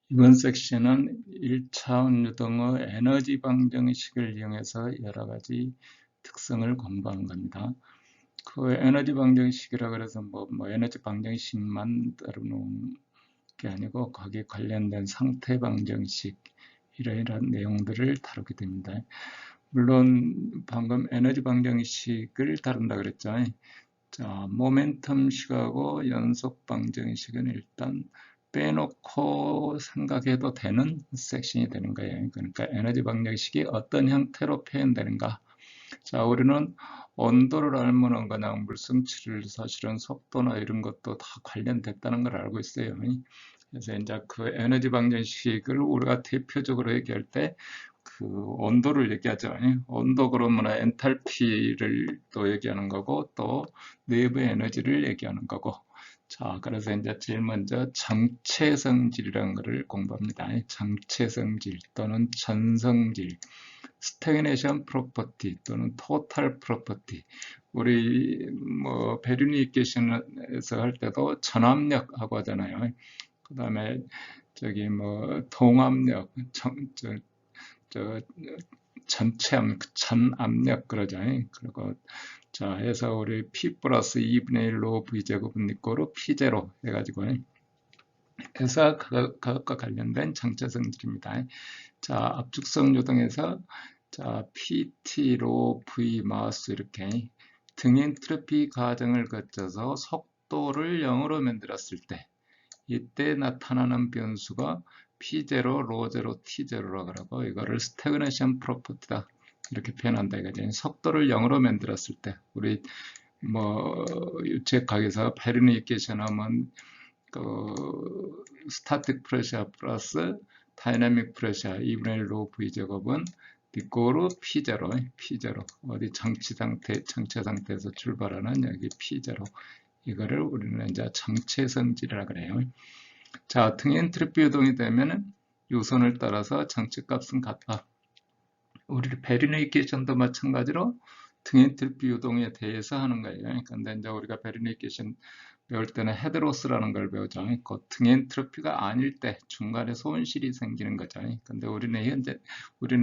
이번 섹션은 1차원 유동의 에너지 방정식을 이용해서 여러 가지 특성을 공부하는 겁니다. 그 에너지 방정식이라 그래서 에너지 방정식만 다루는 게 아니고 거기에 관련된 상태 방정식 이러이러한 내용들을 다루게 됩니다. 물론 방금 에너지 방정식을 다룬다 그랬죠. 자, 모멘텀식하고 연속 방정식은 일단 빼놓고 생각해도 되는 섹션이 되는 거예요. 그러니까 에너지 방정식이 어떤 형태로 표현되는가. 자, 우리는 온도를 알면 그냥 물성치를 사실은 속도나 이런 것도 다 관련됐다는 걸 알고 있어요. 그래서 이제 그 에너지 방정식을 우리가 대표적으로 얘기할 때 그 온도를 얘기하죠. 온도 그러면 엔탈피를 또 얘기하는 거고 또 내부의 에너지를 얘기하는 거고. 자, 그래서 이제 제일 먼저 정체성질이라는 것을 공부합니다. 정체성질 또는 전성질, 스태그네이션 프로퍼티 또는 토탈 프로퍼티. 우리 베르니 이퀘이션에서 할 때도 전압력하고 하잖아요. 그 다음에 저기 동압력, 전압력 그러죠. 그리고 자 해서 우리 P 플러스 2분의 1로 V제곱은 이꼬로 P0 해가지고 해서 그것과 관련된 정체성질입니다. 자, 압축성 요동에서 자, PT로 V 마우스 이렇게 등 엔트로피 과정을 거쳐서 속도를 0으로 만들었을 때 이때 나타나는 변수가 P0, 로0, T0라고 하고 이거를 스태그네이션 프로퍼티다 이렇게 표현한다 이거죠. 속도를 0으로 만들었을 때 우리 유체학에서 베르니 이퀘이션 하면 그 스타틱 프레셔 플러스 다이내믹 프레셔 2분의 1로 V제곱은 이꼬르 P0, P0 어디 정체 상태에서 출발하는 여기 P0 이거를 우리는 이제 정체성질이라 그래요. 자, 등 엔트로피 유동이 되면은 유선을 따라서 정체값은 같다. 우리 베르니 이퀘이션도 마찬가지로 등 엔트로피 유동에 대해서 하는 거예요. 근데 이제 우리가 베르니 이퀘이션 배울 때는 헤드로스라는 걸 배우죠. 등 엔트로피가 아닐 때 중간에 손실이 생기는 거죠. 근데 우리는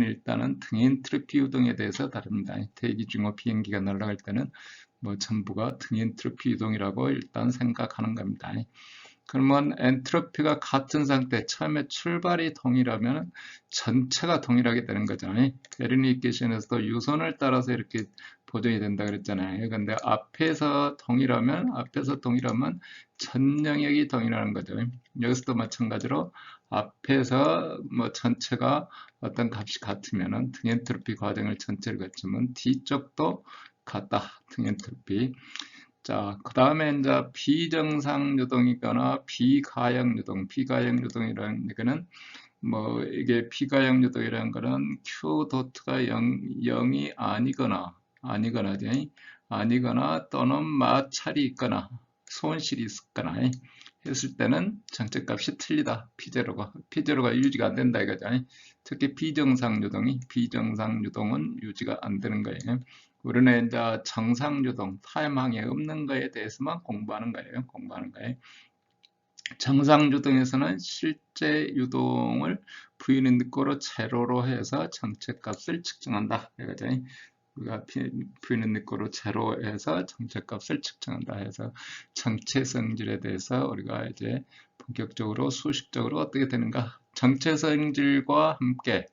일단은 등 엔트로피 유동에 대해서 다릅니다. 대기 중후 비행기가 날아갈 때는 전부가 등 엔트로피 유동이라고 일단 생각하는 겁니다. 그러면 엔트로피가 같은 상태, 처음에 출발이 동일하면 전체가 동일하게 되는 거죠. 베르니 이퀘이션에서도 유선을 따라서 이렇게 보정이 된다 그랬잖아요. 근데 앞에서 동일하면 전 영역이 동일하는 거죠. 여기서도 마찬가지로 앞에서 전체가 어떤 값이 같으면은 등 엔트로피 과정을 전체를 거치면 뒤쪽도 같다. 등 엔트로피. 자, 그 다음에 이제 비정상 유동이거나 비가역 유동, 비가역 유동이라는 거는 이게 비가역 유동이라는 거는 Q 도트가 0이 아니거나 또는 마찰이 있거나 손실이 있거나 했을 때는 정체값이 틀리다. P0가 유지가 안 된다 이거죠. 특히 비정상 유동은 유지가 안 되는 거예요. 우리는 이제 정상 유동, 타임항에 없는 거에 대해서만 공부하는 거예요. 정상 유동에서는 실제 유동을 V는 늦고로 제로로 해서 정체값을 측정한다. 이거죠. 우리가 V는 늦고로 제로해서 정체값을 측정한다 해서 정체성질에 대해서 우리가 이제 본격적으로 수식적으로 어떻게 되는가 정체성질과 함께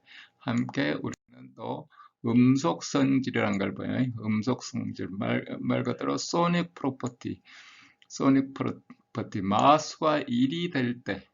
우리는 또 음속성질이라는 걸 봐요. 음속성질 말 그대로 소닉 프로퍼티 마스가 1이 될 때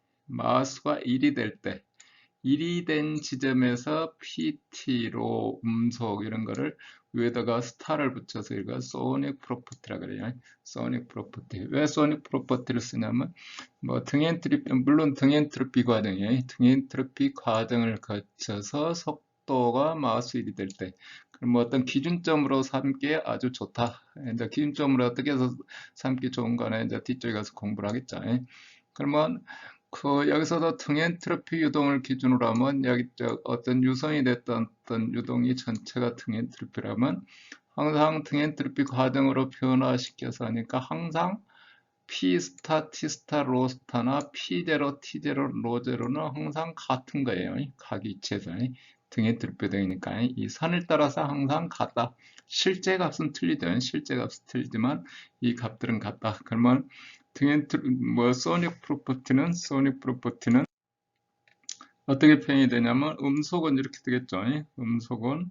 1이 된 지점에서 PT로 음속 이런 거를 위에다가 스타를 붙여서 이거 소닉 프로퍼티라 그래요. 소닉 프로퍼티. 왜 소닉 프로퍼티를 쓰냐면 물론 등 엔트로피 과정이에요. 등 엔트로피 과정을 거쳐서 속도가 마스 1이 될 때 그럼 어떤 기준점으로 삼기에 아주 좋다. 이제 기준점으로 어떻게 해서 삼기 좋은 거는 이제 뒤쪽에 가서 공부를 하겠죠. 그러면 여기서도 등 엔트로피 유동을 기준으로 하면 여기 어떤 유선이 됐던 어떤 유동이 전체가 등 엔트로피라면 항상 등 엔트로피 과정으로 변화시켜서 하니까 항상 P 스타, T 스타, 로 스타나 P0, T0, 로0는 항상 같은 거예요. 각 이치에서 등의 들배등이니까 이 선을 따라서 항상 같다. 실제 값은 틀리든 실제 값은 틀리지만 이 값들은 같다. 그러면 등의 뭐 소닉 프로퍼티는 어떻게 표현이 되냐면 음속은 이렇게 되겠죠. 음속은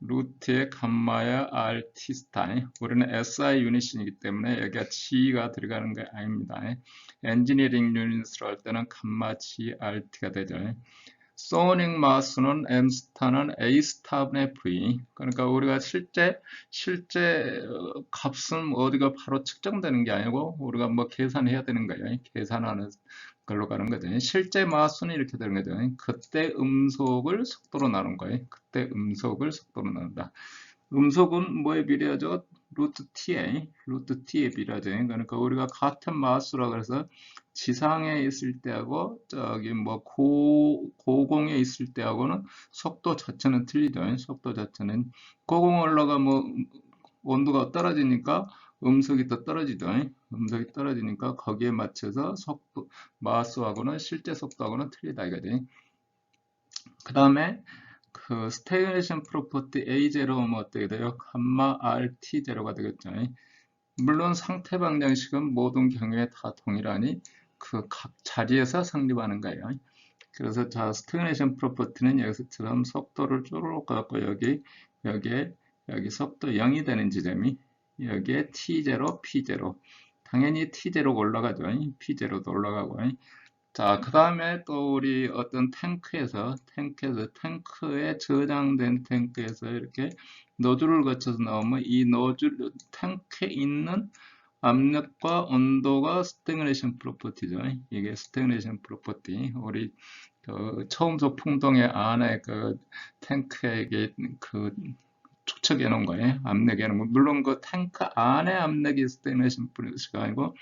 루트의 감마야 RT 스타. 우리는 SI 유닛이기 때문에 여기가 G가 들어가는 게 아닙니다. 엔지니어링 유닛으로 할 때는 감마 G RT가 되죠. 소닉 마스는 M 스타는 A 스타분의 V. 그러니까 우리가 실제 값은 어디가 바로 측정되는 게 아니고 우리가 뭐 계산해야 되는 거예요. 계산하는 걸로 가는 거죠. 실제 마스는 이렇게 되는 거죠. 그때 음속을 속도로 나눈 거예요. 그때 음속을 속도로 나눈다. 음속은 뭐에 비례하죠? 루트 t에 비례하죠. 그러니까 우리가 같은 마스라 그래서 지상에 있을 때하고 저기 뭐 고공에 있을 때하고는 속도 자체는 틀리죠. 속도 자체는 고공 올라가 뭐 온도가 떨어지니까 음속이 더 떨어지죠. 음속이 떨어지니까 거기에 맞춰서 속도 마스하고는 실제 속도하고는 틀리다 이거지. 그 다음에 그 스태그네이션 프로퍼티 A0면 어떻게 돼요? 감마 RT0가 되겠죠. 물론 상태 방정식은 모든 경우에 다 동일하니 그 각 자리에서 성립하는 거예요. 그래서 자 스태그네이션 프로퍼티는 여기서처럼 속도를 쪼르륵 갖고 여기 속도 0이 되는 지점이 여기에 T0, P0 당연히 T0가 올라가죠. P0도 올라가고 자, 그 다음에 또 우리 어떤 탱크에 저장된 탱크에서 이렇게 노즐을 거쳐서 나오면 이 탱크에 있는 압력과 온도가 스태그네이션 프로퍼티죠. 이게 스태그네이션 프로퍼티. 우리 그 초음속 풍동의 안에 그 탱크에 그 축적해 놓은 거예요. 압력해 놓은 거. 물론 그 탱크 안에 압력이 스태그네이션 프로퍼티가 아니고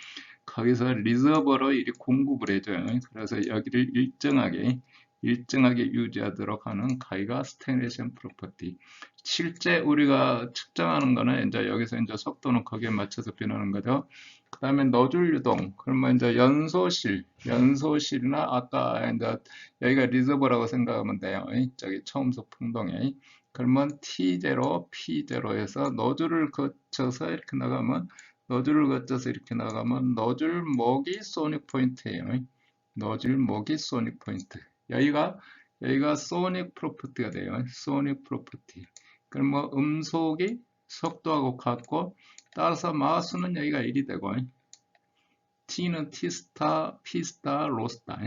거기서 리저버로 이렇게 공급을 해줘요. 그래서 여기를 일정하게 유지하도록 하는 가이가 스태그네이션 프로퍼티. 실제 우리가 측정하는 거는 이제 여기서 이제 속도는 거기에 맞춰서 변하는 거죠. 그 다음에 노즐 유동. 그러면 이제 연소실이나 아까 이제 여기가 리저버라고 생각하면 돼요. 저기 초음속 풍동에. 그러면 T0, P0에서 노즐을 거쳐서 이렇게 나가면 노즐을 거쳐서 이렇게 나가면 노즐 목이 소닉 포인트예요. 노즐 목이 소닉 포인트. 여기가 소닉 프로퍼티가 돼요. 소닉 프로퍼티. 그럼 뭐 음속이 속도하고 같고 따라서 마스는 여기가 1이 되고 T는 T스타, P스타, 로스타.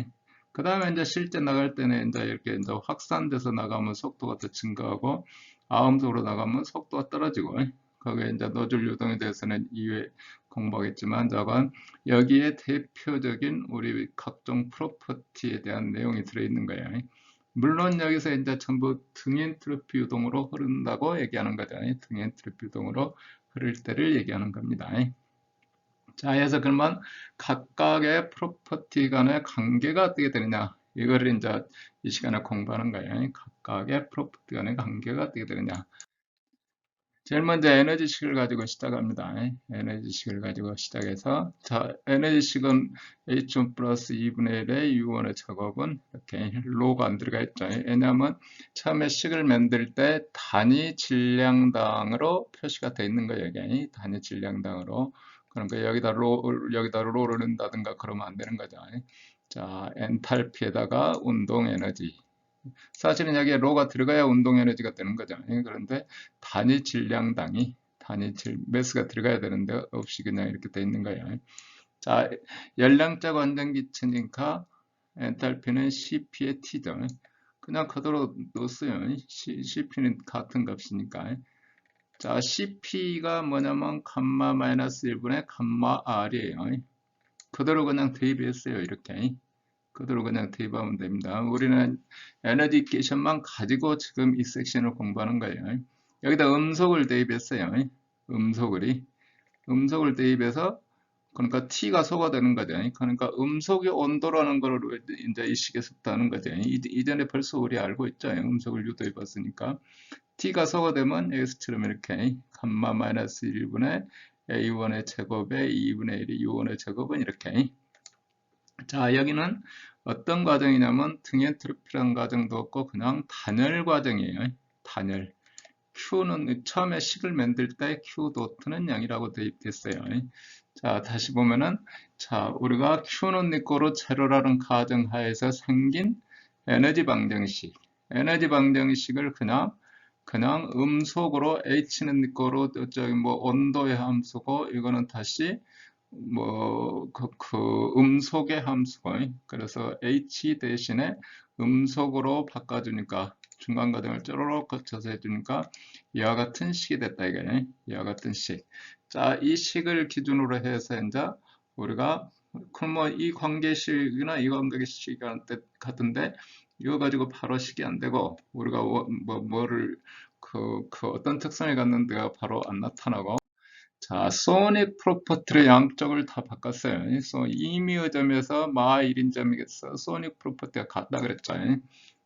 그 다음에 이제 실제 나갈 때는 이제 이렇게 이제 확산돼서 나가면 속도가 더 증가하고 아음속으로 나가면 속도가 떨어지고 거기에 이제 노즐 유동에 대해서는 이후에 공부하겠지만 저건 여기에 대표적인 우리 각종 프로퍼티에 대한 내용이 들어있는 거예요. 물론 여기서 이제 전부 등엔트로피 유동으로 흐른다고 얘기하는 거죠. 등엔트로피 유동으로 흐를 때를 얘기하는 겁니다. 자, 그래서 그러면 각각의 프로퍼티 간의 관계가 어떻게 되느냐? 이거를 이제 이 시간에 공부하는 거예요. 각각의 프로퍼티 간의 관계가 어떻게 되느냐? 제일 먼저 에너지식을 가지고 시작합니다. 에너지식을 가지고 시작해서 자, 에너지식은 H1 플러스 2분의 1의 U1의 작업은 이렇게 로가 안 들어가 있죠. 왜냐하면 처음에 식을 만들 때 단위 질량당으로 표시가 되어 있는 거예요. 여기 단위 질량당으로. 그러니까 여기다 로를 넣는다든가 그러면 안 되는 거죠. 자, 엔탈피에다가 운동 에너지. 사실은 여기에 로가 들어가야 운동 에너지가 되는 거죠. 그런데 매스가 들어가야 되는데 없이 그냥 이렇게 돼 있는 거예요. 자, 열량적 원전기체니까 엔탈피는 CP의 T죠. 그냥 그대로 넣었어요. CP는 같은 값이니까. 자, CP가 뭐냐면 감마 마이너스 1분의 감마 R이에요. 그대로 그냥 대입했어요. 이렇게. 그대로 그냥 대입하면 됩니다. 우리는 에너지 이퀘이션만 가지고 지금 이 섹션을 공부하는 거예요. 여기다 음속을 대입했어요. 음속을 대입해서 그러니까 T가 소가 되는 거죠. 그러니까 음속의 온도라는 걸 이제 이 식에서 따는 거죠. 이전에 벌써 우리 알고 있죠. 음속을 유도해 봤으니까. T가 소가 되면 여기서처럼 이렇게 감마 마이너스 1분의 A1의 제곱에 2분의 1이 U1의 제곱은 이렇게. 자, 여기는 어떤 과정이냐면 등엔트로피라는 과정도 없고 그냥 단열 과정이에요. 단열. Q는 처음에 식을 만들 때 Q 도트는 0이라고 대입됐어요. 자, 다시 보면은, 자, 우리가 Q는 이꼬로 제로라는 가정하에서 생긴 에너지 방정식. 에너지 방정식을 그냥 음속으로 H는 이꼬로 저기 뭐 온도의 함수고, 이거는 다시 뭐 음속의 함수고, 그래서 H 대신에 음속으로 바꿔주니까 중간 과정을 쪼로록 거쳐서 해주니까 이와 같은 식이 됐다 이게. 이와 같은 식. 자, 이 식을 기준으로 해서 이제 우리가 그럼 뭐 이 관계식이나 이 관계식 같은데 이거 가지고 바로 식이 안 되고 우리가 뭐를 그 어떤 특성이 갖는데가 바로 안 나타나고. 자, 소닉 프로퍼티를 양쪽을 다 바꿨어요. 그래서 임의의 점에서 마 1인점이겠어. 소닉 프로퍼티가 같다 그랬죠.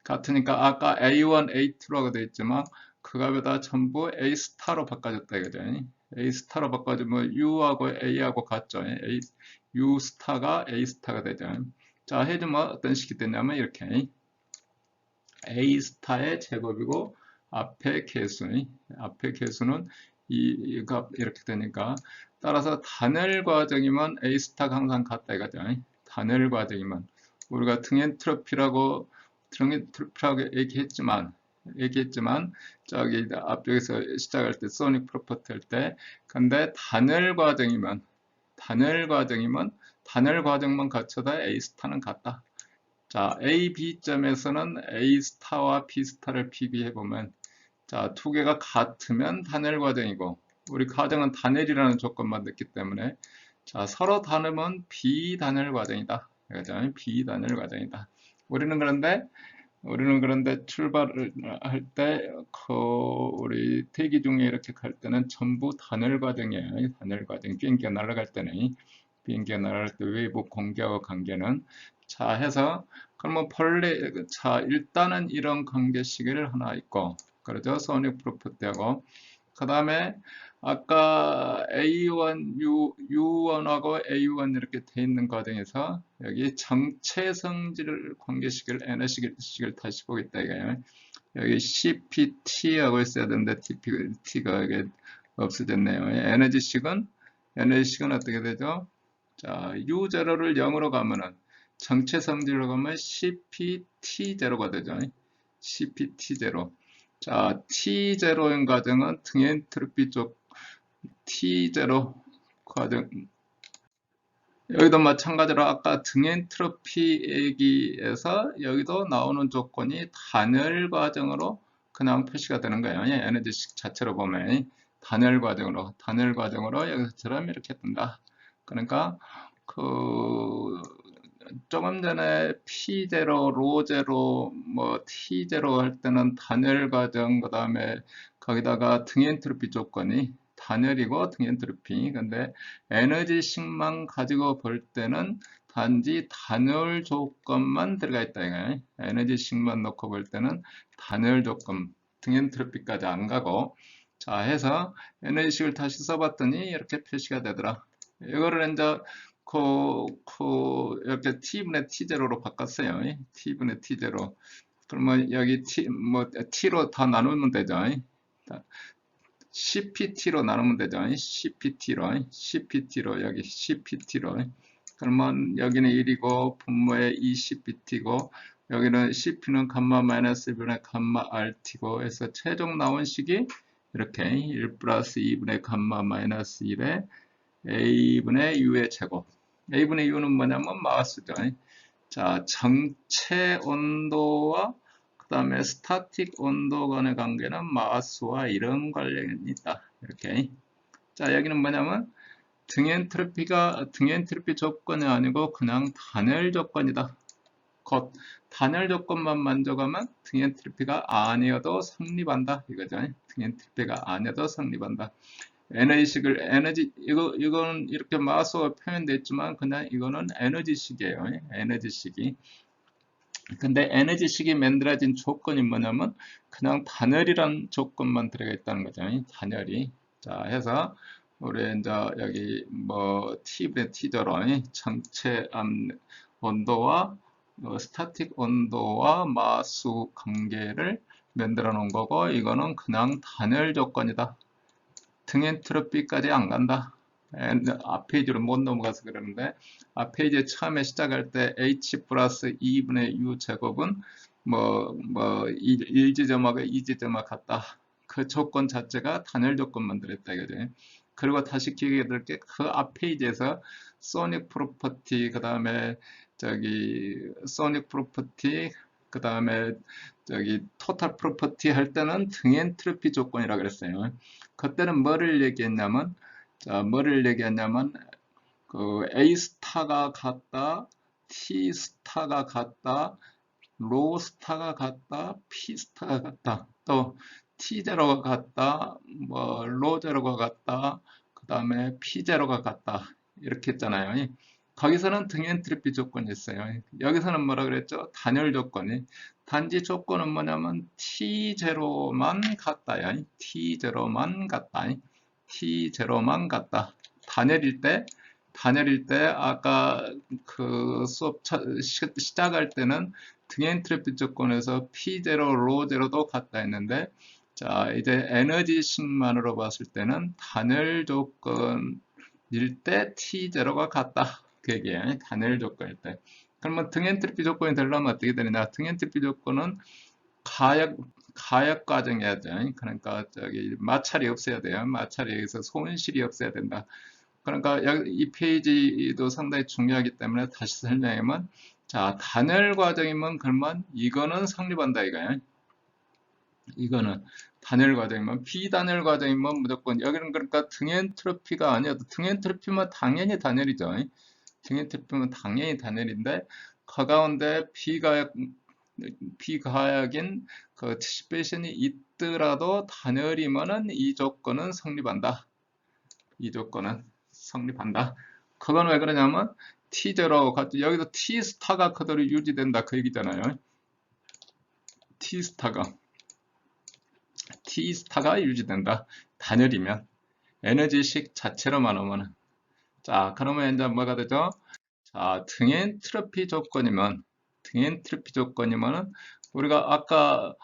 같으니까 아까 A1, A2라고 되어 있지만 그 값에다 전부 A 스타로 바꿔줬다 이거죠. A 스타로 바꿔주면 U하고 A하고 같죠. U 스타가 A 스타가 되죠. 자, 해주면 어떤 식이 되냐면 이렇게 A 스타의 제곱이고 앞에 개수는 이 값 이렇게 되니까 따라서 단열 과정이면 A 스타가 항상 같다 이거죠. 단열 과정이면 우리가 등엔트로피라고 얘기했지만 저기 앞쪽에서 시작할 때 소닉 프로퍼티 할 때 근데 단열 과정이면 단열 과정만 갖춰다 A 스타는 같다. 자, A, B점에서는 A 스타와 B 스타를 비교해 보면 자, 두 개가 같으면 단열 과정이고 우리 과정은 단열이라는 조건만 넣기 때문에 자, 서로 다르면 비단열 과정이다. 그죠? 비단열 과정이다. 우리는 그런데 출발을 할 때 우리 대기 중에 이렇게 갈 때는 전부 단열 과정이에요. 단열 과정. 비행기가 날아갈 때는 비행기가 날아갈 때 외부 공기와 관계는 자 해서 그러면 자 일단은 이런 관계 시계를 하나 있고 그러죠. 소닉 프로퍼티하고 그 다음에 아까 A1, U1하고 A1 이렇게 돼 있는 과정에서 여기 정체 성질 관계식을 에너지식을 다시 보겠다 이거예요. 여기 CPT하고 있어야 되는데 T가 이게 없어졌네요. 에너지식은 어떻게 되죠? 자, U0를 0으로 가면은 정체 성질로 가면 CPT0가 되죠. CPT0. 자, T0인 과정은 등엔트로피 쪽 T0 과정. 여기도 마찬가지로 아까 등엔트로피 얘기에서 여기도 나오는 조건이 단열 과정으로 그냥 표시가 되는 거예요. 에너지식 자체로 보면 단열 과정으로 여기서처럼 이렇게 뜬다. 그러니까 조금 전에 P0, 로0, 뭐 T0 할 때는 단열 과정, 그 다음에 거기다가 등엔트로피 조건이 단열이고 등엔트로피. 근데 에너지식만 가지고 볼 때는 단지 단열 조건만 들어가 있다 이거예요. 에너지식만 놓고 볼 때는 단열 조건, 등엔트로피까지 안 가고. 자, 해서 에너지식을 다시 써봤더니 이렇게 표시가 되더라. 이거를 이제 이렇게 T분의 T0로 바꿨어요. T분의 T0. 그러면 여기 T로 다 나누면 되죠. CPT로 나누면 되죠. CPT로 여기 CPT로. 그러면 여기는 1이고 분모에 2CPT고 여기는 CP는 감마 마이너스 1분의 감마 RT고 해서 최종 나온 식이 이렇게 1 플러스 2분의 감마 마이너스 1에 A분의 U의 제곱. A분의 U는 뭐냐면 마스죠. 자, 정체 온도와 그 다음에 스타틱 온도 간의 관계는 마스와 이런 관련이 있다. 이렇게. 자, 여기는 뭐냐면 등엔트로피 조건이 아니고 그냥 단열 조건이다. 곧 단열 조건만 만족하면 등엔트로피가 아니어도 성립한다. 이거죠. 등엔트로피가 아니어도 성립한다. 이건 이렇게 마스가 표현되어 있지만 그냥 이거는 에너지식이에요. 에너지식이. 근데 에너지식이 만들어진 조건이 뭐냐면 그냥 단열이란 조건만 들어가 있다는 거죠. 단열이. 자, 해서 우리 이제 여기 뭐 T분의 T저로 전체 온도와 스타틱 온도와 마수 관계를 만들어 놓은 거고, 이거는 그냥 단열 조건이다. 등엔트로피까지 안 간다. 앞 페이지로 못 넘어가서 그러는데, 앞 페이지에 처음에 시작할 때 H 플러스 2분의 U 제곱은 뭐 1지점하고 2지점하고 같다. 그 조건 자체가 단열 조건 만들었다 이거죠. 그리고 다시 기억해 둘 게, 그 앞 페이지에서 소닉 프로퍼티, 그 다음에 소닉 프로퍼티, 그 다음에 토탈 프로퍼티 할 때는 등엔트로피 조건이라고 그랬어요. 그때는 뭐를 얘기했냐면, 그 A 스타가 같다, T 스타가 같다, 로 스타가 같다, P 스타가 같다, 또 T 제로가 같다, 로 제로가 같다, 그 다음에 P 제로가 같다, 이렇게 했잖아요. 거기서는 등엔트로피 조건이 있어요. 여기서는 뭐라 그랬죠? 단열 조건이. 단지 조건은 뭐냐면 T0만 같다야. T0만 같다. T0만 같다. 단열일 때 아까 그 수업 시작할 때는 등엔트로피 조건에서 P0, 로0도 같다 했는데, 자, 이제 에너지식만으로 봤을 때는 단열 조건일 때 T0가 같다. 그게 단열 조건일 때. 그러면 등엔트로피 조건이 되려면 어떻게 되느냐? 등엔트로피 조건은 가역 과정이어야 돼. 그러니까 마찰이 없어야 돼요. 마찰에 의해서 손실이 없어야 된다. 그러니까 이 페이지도 상당히 중요하기 때문에 다시 설명하면, 자, 단열 과정이면 그러면 이거는 성립한다 이거야. 이거는 단열 과정이면, 비단열 과정이면 무조건, 여기는 그러니까 등엔트로피가 아니어도, 등엔트로피면 당연히 단열이죠. 등엔트로피면 당연히 단열인데, 그 가운데 비가역인 그 디시페이션이 있더라도 단열이면은 이 조건은 성립한다. 이 조건은 성립한다. 그건 왜 그러냐면 T0 여기도 T 스타가 그대로 유지된다 그 얘기잖아요. T 스타가 유지된다. 단열이면, 에너지식 자체로만 오면. 자, 그러면 이제 뭐가 되죠? 자, 등엔트로피 조건이면은 우리가 아까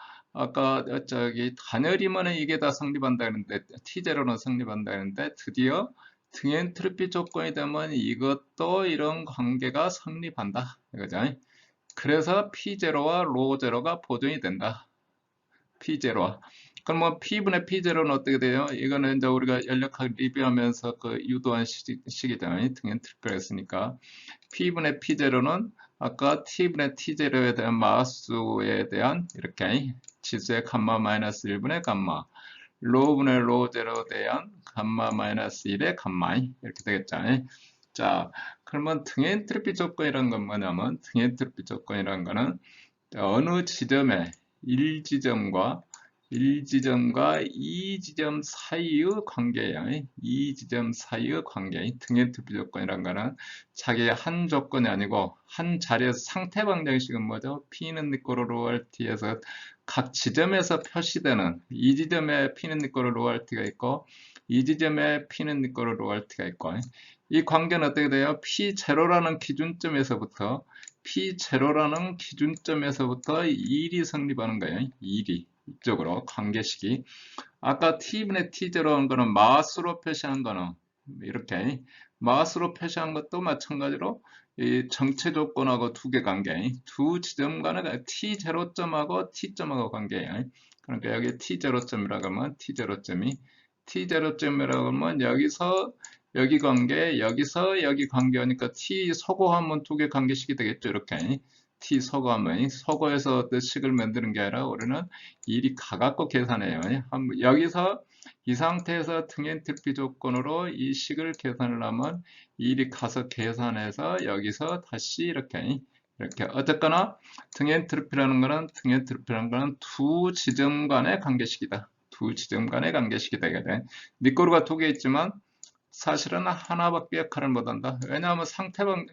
단열이면은 이게 다 성립한다 했는데, T0는 성립한다 했는데, 드디어 등엔트로피 조건이 되면 이것도 이런 관계가 성립한다 이거죠. 그래서 P0와 로0가 보존이 된다. P0와. 그럼 뭐 P분의 P0는 어떻게 돼요? 이거는 이제 우리가 연력학 리뷰하면서 그 유도한 식이잖아요. 등엔트로피가 있으니까. P분의 P0는 아까 T분의 T0에 대한 마수에 대한 이렇게 지수의 감마 마이너스 1분의 감마, 로분의 로0에 대한 감마 마이너스 1의 감마, 이렇게 되겠죠. 자, 그러면 등엔트로피 조건이란 건 뭐냐면, 등엔트로피 조건이란 거는 어느 지점에 1지점과 2지점 사이의 관계예요. 2지점 사이의 관계. 등엔트로피 조건이란 거는 자기 한 조건이 아니고 한 자리에서 상태 방정식은 뭐죠? P는 니꼬로 로알티에서 각 지점에서 표시되는, 이 지점에 P는 니꼬로 로알티가 있고 이 지점에 P는 니꼬로 로알티가 있고, 이 관계는 어떻게 돼요? P0라는 기준점에서부터 일이 성립하는 거예요. 일이. 이쪽으로 관계식이. 아까 T분의 T0한 거는 마스로 표시한 거는 이렇게. 마스로 표시한 것도 마찬가지로 이 정체 조건하고 두 개 관계. 두 지점 간의 T0점하고 T점하고 관계예요. 그러니까 여기 T0점이라고 하면 T0점이라고 하면 여기서 여기 관계, 여기서 여기 관계하니까 T 서고하면 두 개 관계식이 되겠죠. 이렇게. T 서고하면, 서고에서 식을 만드는 게 아니라 우리는 일이 가갖고 계산해요. 여기서 이 상태에서 등엔트로피 조건으로 이 식을 계산을 하면 일이 가서 계산해서 여기서 다시 이렇게 어쨌거나 등엔트로피라는 거는 두 지점 간의 관계식이다. 두 지점 간의 관계식이다. 니꼬르가 두 개 있지만 사실은 하나밖에 역할을 못한다. 왜냐하면 상태방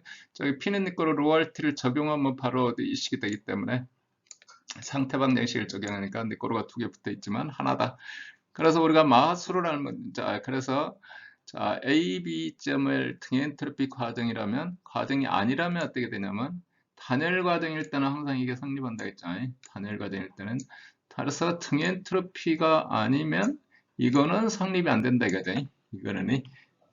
P는 니꼬르 로알티를 적용하면 바로 이 식이 되기 때문에 상태방 정식을 적용하니까 니꼬르가 두 개 붙어 있지만 하나다. 그래서 우리가 마수를 알면, 그래서 자, A, B점을 등엔트로피 과정이라면, 과정이 아니라면 어떻게 되냐면, 단열 과정일 때는 항상 이게 성립한다 했죠. 단열 과정일 때는. 따라서 등엔트로피가 아니면, 이거는 성립이 안 된다 이거죠. 이거는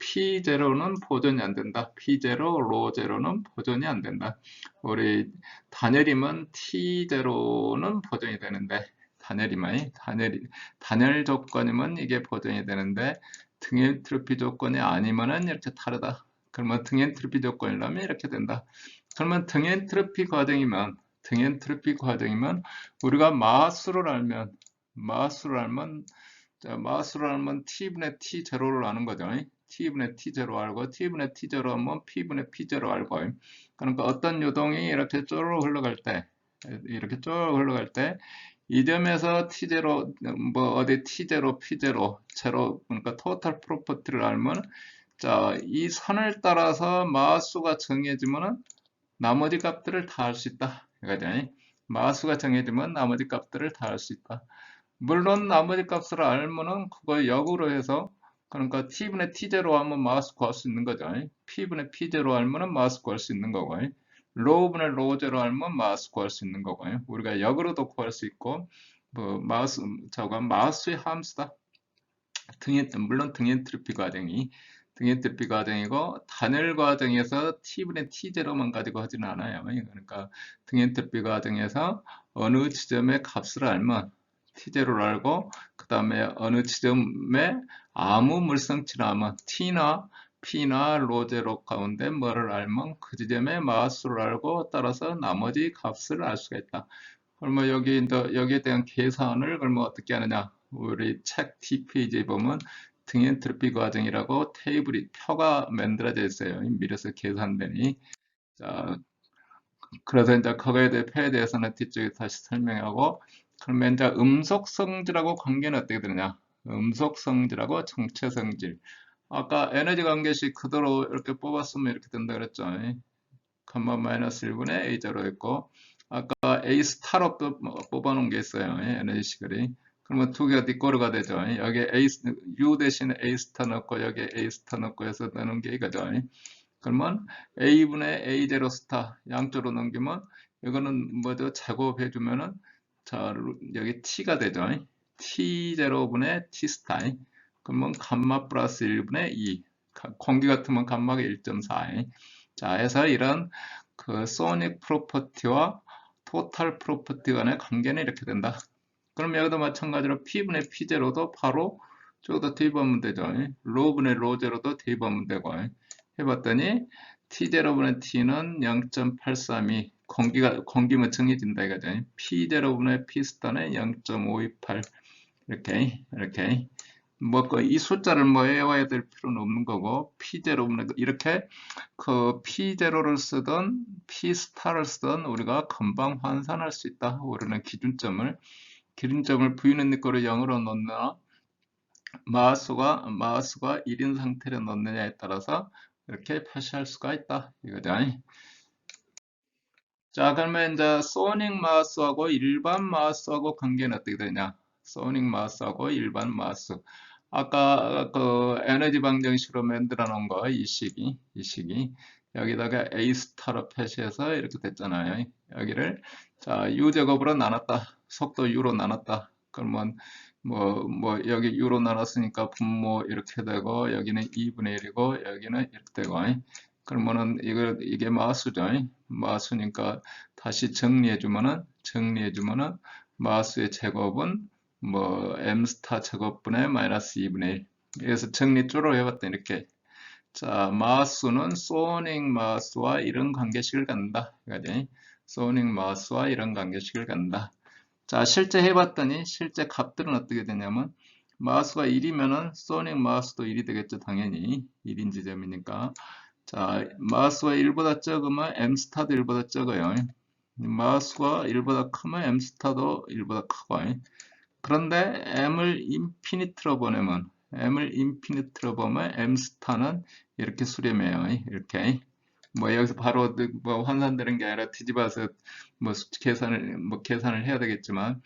P0는 보존이 안 된다. P0, 로0는 보존이 안 된다. 우리 단열이면 T0는 보존이 되는데, 단열 조건이면 이게 보존이 되는데, 등엔트로피 조건이 아니면은 이렇게 다르다. 그러면 등엔트로피 조건이라면 이렇게 된다. 그러면 등엔트로피 과정이면 우리가 마수를 알면 T분의 T0를 아는 거죠. T분의 T0 알고 T분의 T0 하면 P분의 P0 알고. 그러니까 어떤 요동이 이렇게 쪼르르 흘러갈 때 이 점에서 T0, 뭐, 어디 T0, P0, 제로, 그러니까 토탈 프로퍼티를 알면, 자, 이 선을 따라서 마수가 정해지면은 나머지 값들을 다 알 수 있다. 이거죠. 마수가 정해지면 나머지 값들을 다 알 수 있다. 물론 나머지 값을 알면은 그거 역으로 해서, 그러니까 T분의 T0 하면 마수 구할 수 있는 거죠. P분의 P0 알면은 마수 구할 수 있는 거고. 로우분의 로0 알면 마수 구할 수 있는 거고요. 우리가 역으로도 구할 수 있고, 뭐 저거 마수의 함수다. 물론 등엔트로피 과정이고 단열 과정에서 T분의 T0만 가지고 하지는 않아요. 그러니까 등엔트로피 과정에서 어느 지점의 값을 알면 T0를 알고 그 다음에 어느 지점에 아무 물성치를 알면 T나 P나 로0 가운데 뭐를 알면 그 지점의 마수를 알고 따라서 나머지 값을 알 수가 있다. 그러면 여기에 대한 계산을 그러면 어떻게 하느냐? 우리 책 뒷페이지에 보면 등엔트로피 과정이라고 표가 만들어져 있어요. 미래서 계산되니. 자, 그래서 이제 그거에 대해 표에 대해서는 뒤쪽에 다시 설명하고, 그러면 이제 음속성질하고 관계는 어떻게 되느냐? 음속성질하고 정체성질. 아까 에너지 관계식 그대로 이렇게 뽑았으면 이렇게 된다 그랬죠. 컴마 마이너스 1분의 A0 있고, 아까 A 스타로 뽑아놓은 게 있어요. 에너지 시글이. 그러면 두 개가 뒷꼬르가 되죠. 여기 U 대신에 A 스타 넣고 여기 A 스타 넣고 해서 되는 게 이거죠. 그러면 A분의 A0 스타 양쪽으로 넘기면 이거는 뭐죠? 제곱해주면은 자 여기 T가 되죠. T0분의 T 스타. 그러면 감마 플러스 1분의 2. 공기 같으면 감마가 1.4. 자, 해서 이런 그 소닉 프로퍼티와 토탈 프로퍼티 간의 관계는 이렇게 된다. 그럼 여기도 마찬가지로 P분의 P0도 바로 저기다 대입하면 되죠. 로분의 로0도 대입하면 되고. 해봤더니 T0분의 T는 0.832. 공기면 정해진다 이거죠. P0분의 P 스타는 0.528. 이렇게. 뭐, 이 숫자를 뭐 외워야 될 필요는 없는 거고, P0는 이렇게 그 P0를 쓰던 P 스타를 쓰던 우리가 금방 환산할 수 있다. 우리는 기준점을 V는 거를 0으로 넣나 마수가 1인 상태로 넣느냐에 따라서 이렇게 표시할 수가 있다. 이거죠. 자, 그러면 이제 소닉 마스하고 일반 마스하고 관계는 어떻게 되냐? 소닉 마스하고 일반 마스. 아까 그 에너지 방정식으로 만들어 놓은 거, 이 식이. 여기다가 A 스타로 표시해서 이렇게 됐잖아요. 여기를, 자, U 제곱으로 나눴다. 속도 U로 나눴다. 그러면, 여기 U로 나눴으니까 분모 이렇게 되고, 여기는 2분의 1이고, 여기는 이렇게 되고, 그러면은 이게 마수죠. 마수니까 다시 정리해주면은 마수의 제곱은 뭐 m 스타 제곱분의 마이너스 2분의 1. 그래서 정리 쪼로 해봤더니 이렇게 자 마수는 소닉 마수와 이런 관계식을 갖는다. 소닉 마수와 이런 관계식을 갖는다. 자 실제 해봤더니 실제 값들은 어떻게 되냐면 마수가 1이면은 소닉 마수도 1이 되겠죠. 당연히 1인 지점이니까. 자, 마수가 1보다 적으면 m스타도 1보다 적어요. 마수가 1보다 크면 m스타도 1보다 크고. 그런데 m을 인피니트로 보내면 m스타는 이렇게 수렴해요. 이렇게. 뭐 여기서 바로 뭐 환산되는 게 아니라 뒤집어서 뭐 계산을 해야 되겠지만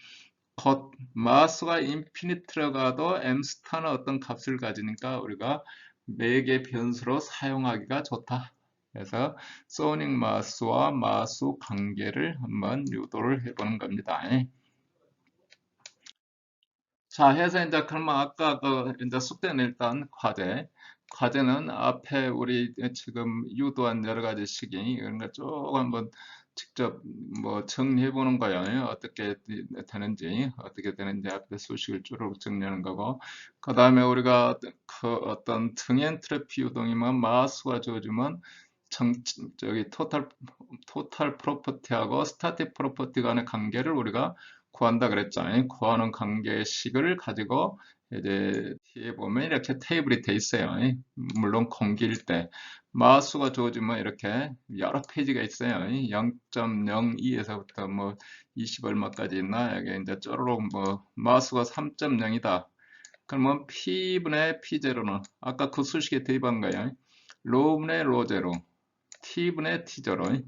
마수가 인피니트로 가도 m스타는 어떤 값을 가지니까 우리가 매개 변수로 사용하기가 좋다. 그래서 소닉 마우스와 마우스 관계를 한번 유도를 해보는 겁니다. 자, 해서 이제 그러면 아까 그 이제 숙제는 일단 과제는 앞에 우리 지금 유도한 여러 가지 식이 이런 거 조금 한번 직접 뭐 정리해 보는 거예요. 어떻게 되는지 앞에 수식을 쭉 정리하는 거고, 그 다음에 우리가 그 어떤 등엔 트래피 유동이면 마우스가 주어지면 저기 토탈 프로퍼티하고 스타틱 프로퍼티 간의 관계를 우리가 구한다 그랬잖아요. 구하는 관계식을 가지고 이제 뒤에 보면 이렇게 테이블이 돼 있어요. 물론 공기일 때 마우스가 주어지면 이렇게 여러 페이지가 있어요. 0.02에서부터 뭐 20 얼마까지 있나? 여기 이제 쪼르륵 뭐 마우스가 3.0이다. 그러면 P분의 P0는 아까 그 수식에 대입한 거예요. 로분의 로0, T분의 T0.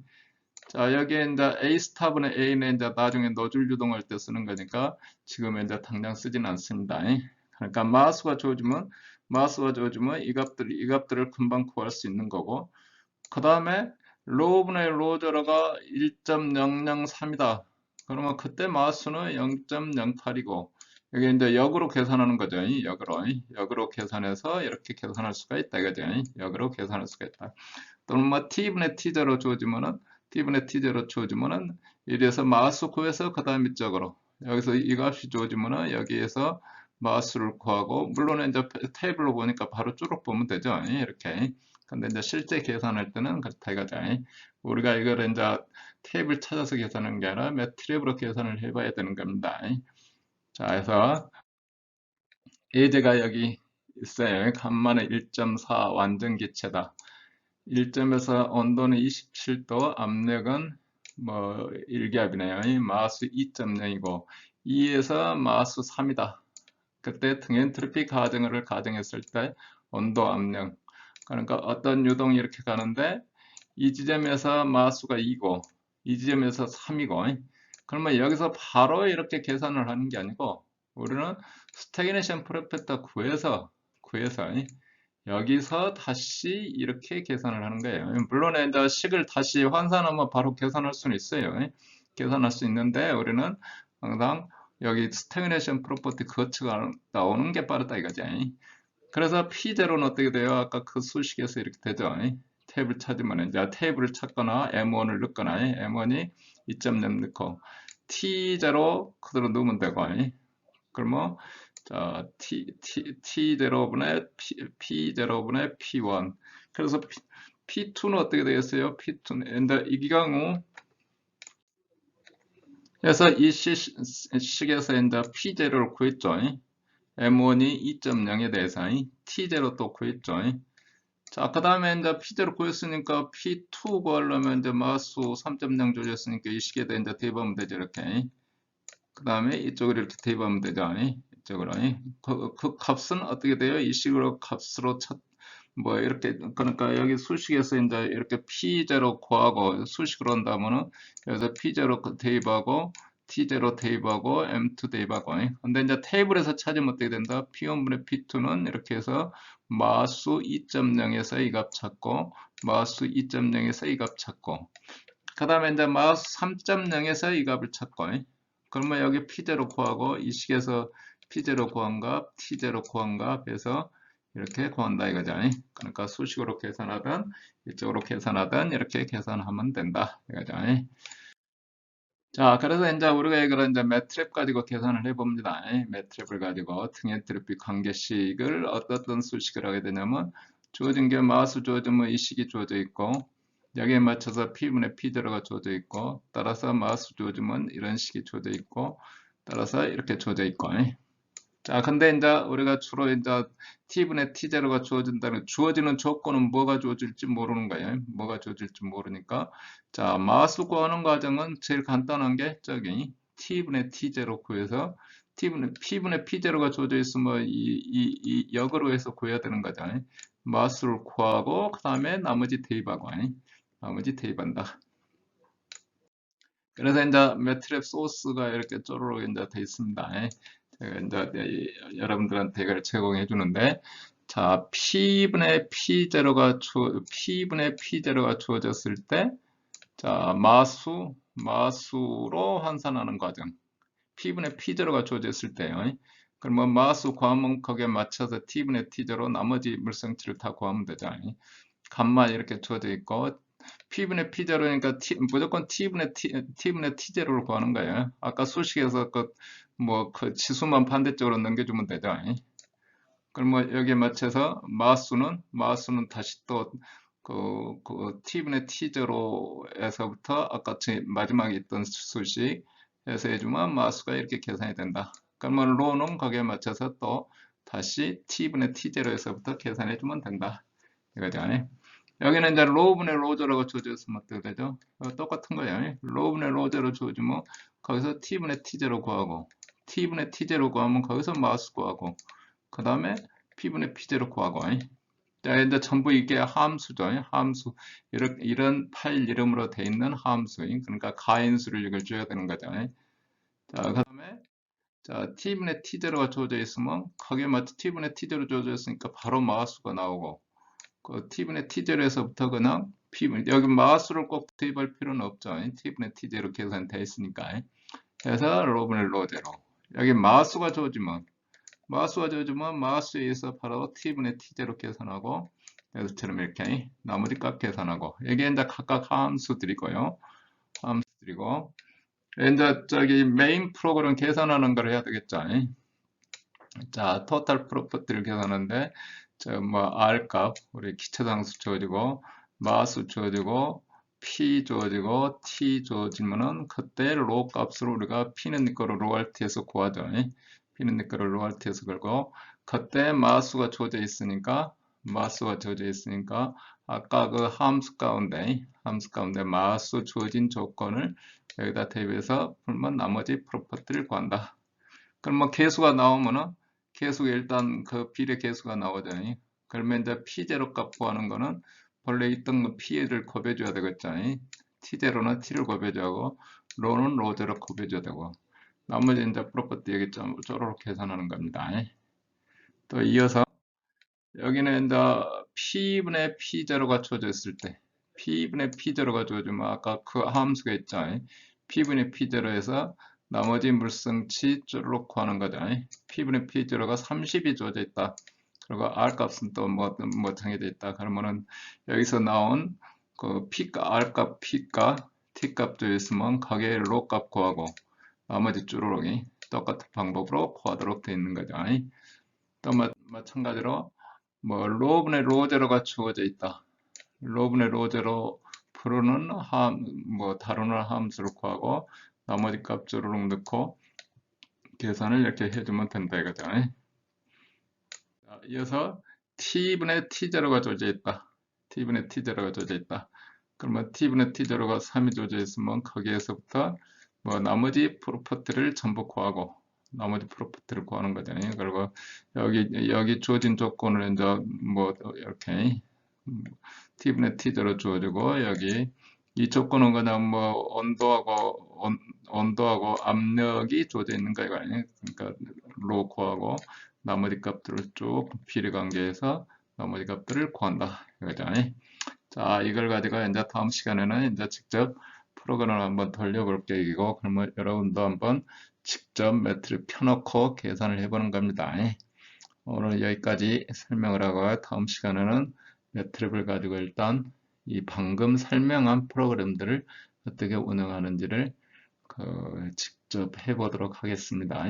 자, 여기에 이제 A 스타분의 A는 이제 나중에 노즐 유동할 때 쓰는 거니까 지금 이제 당장 쓰진 않습니다. 그러니까 마우스가 주어지면 이 값들을 금방 구할 수 있는 거고, 그 다음에 로분의 로0가 1.003이다. 그러면 그때 마우스는 0.08이고, 여기 이제 역으로 계산하는 거죠. 역으로 계산해서 이렇게 계산할 수가 있다. 그죠? 역으로 계산할 수가 있다. 또는 뭐 t분의 t제로 주어지면은 이래서 마우스 구해서 그 다음 이쪽으로 여기서 이 값이 주어지면은 여기에서 마우스를 구하고, 물론 이제 테이블로 보니까 바로 쭉 보면 되죠. 이렇게. 근데 이제 실제 계산할 때는 그렇다 이거죠. 우리가 이걸 이제 테이블 찾아서 계산하는 게 아니라 매트랩으로 계산을 해봐야 되는 겁니다. 자, 그래서 예제가 여기 있어요. 간만에 1.4 완전 기체다. 1점에서 온도는 27도, 압력은 뭐 1기압이네요. 마우스 2.0이고 2에서 마우스 3이다. 그때 등엔트로피 가정을 가정했을 때 온도, 압력. 그러니까 어떤 유동이 이렇게 가는데 이 지점에서 마우스가 2고 이 지점에서 3이고, 그러면 여기서 바로 이렇게 계산을 하는 게 아니고 우리는 스태그네이션 프로페터 구해서 여기서 다시 이렇게 계산을 하는 거예요. 물론 이제 식을 다시 환산하면 바로 계산할 수는 있어요. 계산할 수 있는데 우리는 항상 여기 스태그네이션 프로퍼티 거치가 나오는 게 빠르다 이거지. 그래서 P0는 어떻게 돼요? 아까 그 수식에서 이렇게 되죠. 탭을 찾으면 이제 테이블을 찾거나 M1을 넣거나 M1이 2.0 넣고 T0 그대로 넣으면 되고, 그러면 자, T0분의 P0분의 P1. 그래서 P2는 어떻게 되겠어요? P2는 이 경우 그래서 이 식에서 이제 P0를 구했죠. M1이 2.0에 대해서 T0 또 구했죠. 자, 그 다음에 이제 P0 구했으니까 P2 구하려면 이제 마우스 3.0 조졌으니까 이 식에다 이제 대입하면 되죠. 이렇게. 그 다음에 이쪽으로 이렇게 대입하면 되죠. 이쪽으로. 그 값은 어떻게 돼요? 이 식으로 값으로 뭐 이렇게, 그러니까 여기 수식에서 이제 이렇게 P0 구하고 수식으로 한다면은 여기서 P0 대입하고 T0 대입하고 M2 대입하고. 근데 이제 테이블에서 찾으면 어떻게 된다? P1분의 P2는 이렇게 해서 마우스 2.0에서 이 값 찾고 마우스 2.0에서 이 값 찾고, 그 다음에 이제 마우스 3.0에서 이 값을 찾고, 그러면 여기 P0 구하고 이 식에서 P0 구한 값, T0 구한 값 해서 이렇게 구한다 이거죠. 그러니까 수식으로 계산하든 이쪽으로 계산하든 이렇게 계산하면 된다 이거죠. 자, 그래서 이제 우리가 이걸 이제 매트랩 가지고 계산을 해봅니다. 매트랩을 가지고 등엔트로피 관계식을 어떤 수식을 하게 되냐면, 주어진 게 마우스 주어지면 이 식이 주어져 있고 여기에 맞춰서 P분의 P0가 주어져 있고, 따라서 마우스 주어지면 이런 식이 주어져 있고, 따라서 이렇게 주어져 있고. 자, 근데 이제 우리가 주로 이제 T분의 T0가 주어진다는 주어지는 조건은 뭐가 주어질지 모르는 거예요. 뭐가 주어질지 모르니까. 자, 마우스 구하는 과정은 제일 간단한 게 저기 T분의 T0 구해서 P분의 P0가 주어져 있으면 이 역으로 해서 구해야 되는 거죠. 마우스를 구하고 그 다음에 나머지 대입하고, 나머지 대입한다. 그래서 이제 매트랩 소스가 이렇게 쪼르륵 이제 돼 있습니다. 제가 이제 여러분들한테 이걸 제공해 주는데, 자, P분의 P0가 주어졌을 때, 자, 마수로 환산하는 과정. P분의 P0가 주어졌을 때요. 그러면 마수 구하면 거기에 맞춰서 T분의 T0 나머지 물성치를 다 구하면 되죠. 값만 이렇게 주어져 있고, P분의 P0니까 무조건 T분의 T0를 구하는 거예요. 아까 수식에서 그 지수만 반대쪽으로 넘겨주면 되죠. 그러면 여기에 맞춰서 마수는 다시 또 그 T분의 T0에서부터 아까 마지막에 있던 수식 해서 해주면 마수가 이렇게 계산이 된다. 그러면 로는 거기에 맞춰서 또 다시 T분의 T0에서부터 계산해주면 된다. 이거죠. 여기는 이제 로분의 로제로가 주어졌으면 어떻게 되죠? 똑같은 거예요. 로분의 로제로 주어지면 거기서 T분의 T0 구하고 T분의 T0 구하면 거기서 마수 구하고 그 다음에 P분의 P0 구하고 자, 이제 전부 이게 함수죠. 함수 이런 파일 이름으로 되어 있는 함수 그러니까 가인수를 이걸 줘야 되는 거죠. 자, 그 다음에 자, T분의 T0가 주어져 있으면 거기에 맞춰 T분의 T0 주어져 있으니까 바로 마수가 나오고 그 T분의 T0에서부터 그냥 P분 여기 마수를 꼭 대입할 필요는 없죠. T분의 T0 계산되어 있으니까 그래서 로분의 로제로 여기 마수가 주어지면 마수에 의해서 바로 T분의 T0 계산하고 여기서처럼 이렇게 나머지 값 계산하고 이게 이제 각각 함수들이고요. 함수들이고 이제 저기 메인 프로그램 계산하는 걸 해야 되겠죠. 자, 토탈 프로퍼티를 계산하는데 R 값 우리 기체상수 주어지고 마수 주어지고 P 주어지고 T 주어지면은 그때 로 값으로 우리가 P는 니꺼를 로알티에서 구하죠. P는 니꺼를 로알티에서 걸고 그때 마수가 주어져 있으니까 아까 그 함수 가운데 마수 주어진 조건을 여기다 대입해서 풀면 나머지 프로퍼티를 구한다. 그럼 뭐 계수가 나오면은 계수가 일단 그 비례 계수가 나오잖아요. 그러면 이제 P0 값 구하는 거는 본래 있던 거 P를 곱해줘야 되겠죠. T0는 T를 곱해주고 로는 로제로 곱해줘야 되고 나머지 이제 프로퍼티 여기 쪼로록 계산하는 겁니다. 또 이어서 여기는 이제 P분의 P0가 주어졌을 때 P분의 P0가 주어지면 아까 그 함수가 있죠. P분의 P0에서 나머지 물성치 쪼르륵 구하는 거죠. P분의 P0가 30이 주어져 있다. 그리고 R 값은 또 뭐 정해져 있다. 그러면은 여기서 나온 그 R 값, P 값, T 값 도 있으면 거기에 로 값 구하고 나머지 쪼르륵이 똑같은 방법으로 구하도록 되어 있는 거죠. 또 마찬가지로 뭐 로분의 로제로가 주어져 있다. 로분의 로제로 프로는 다루는 함수를 구하고 나머지 값 쪼르륵 넣고 계산을 이렇게 해주면 된다 이거죠. 자, 이어서 T분의 T0가 주어져 있다. T분의 T0가 주어져 있다. 그러면 T분의 T0가 3이 주어져 있으면 거기에서부터 뭐 나머지 프로퍼티를 전부 구하고 나머지 프로퍼티를 구하는 거잖아요. 그리고 여기 주어진 조건을 이제 뭐 이렇게 T분의 T0 주어지고 여기 이 조건은 그냥 뭐 온도하고 압력이 주어져 있는 거예요. 그러니까 로 구하고 나머지 값들을 쭉 비례 관계에서 나머지 값들을 구한다. 이거죠. 자, 이걸 가지고 이제 다음 시간에는 이제 직접 프로그램을 한번 돌려볼 계획이고, 그러면 여러분도 한번 직접 매트를 펴놓고 계산을 해보는 겁니다. 오늘 여기까지 설명을 하고 다음 시간에는 매트랩을 가지고 일단 이 방금 설명한 프로그램들을 어떻게 운영하는지를 직접 해보도록 하겠습니다.